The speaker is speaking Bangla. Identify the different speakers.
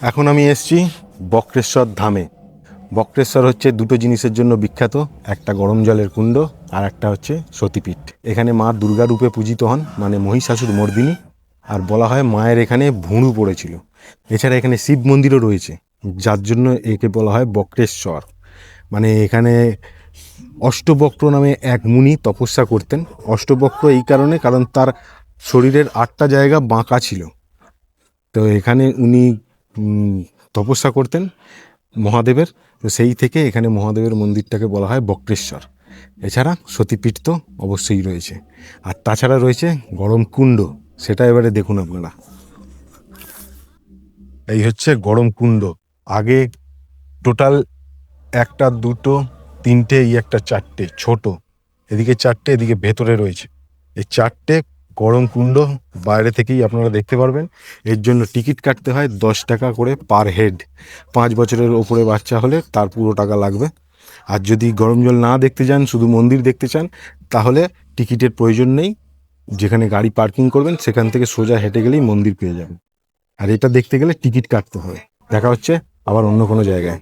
Speaker 1: এখন আমি এসেছি বক্রেশ্বর ধামে। বক্রেশ্বর হচ্ছে দুটো জিনিসের জন্য বিখ্যাত, একটা গরম জলের কুণ্ড আর একটা হচ্ছে সতীপীঠ। এখানে মা দুর্গা রূপে পূজিত হন, মানে মহিষাসুর মর্দিনী। আর বলা হয় মায়ের এখানে ভুঁড়ু পড়েছিল। এছাড়া এখানে শিব মন্দিরও রয়েছে, যার জন্য একে বলা হয় বক্রেশ্বর। মানে এখানে অষ্টবক্র নামে এক মুনি তপস্যা করতেন। অষ্টবক্র এই কারণে, কারণ তার শরীরের 8টা জায়গা বাঁকা ছিল। তো এখানে উনি তপস্যা করতেন মহাদেবের। তো সেই থেকে এখানে মহাদেবের মন্দিরটাকে বলা হয় বক্রেশ্বর। এছাড়া সতীপীঠ তো অবশ্যই রয়েছে, আর তাছাড়া রয়েছে গরম কুণ্ড। সেটা এবারে দেখুন আপনারা। এই হচ্ছে গরম কুণ্ড। আগে টোটাল 1টা 2টো 3টে, এই একটা 4টে ছোট, এদিকে 4টে, এদিকে ভেতরে রয়েছে এই 4টে গরম কুণ্ড। বাইরে থেকেই আপনারা দেখতে পারবেন। এর জন্য টিকিট কাটতে হয় 10 টাকা করে পার হেড। 5 বছরের ওপরে বাচ্চা হলে তার পুরো টাকা লাগবে। আর যদি গরম জল না দেখতে চান, শুধু মন্দির দেখতে চান, তাহলে টিকিটের প্রয়োজন নেই। যেখানে গাড়ি পার্কিং করবেন সেখান থেকে সোজা হেঁটে গেলেই মন্দির পেয়ে যাবেন। আর এটা দেখতে গেলে টিকিট কাটতে হবে। দেখা হচ্ছে আবার অন্য কোনো জায়গায়।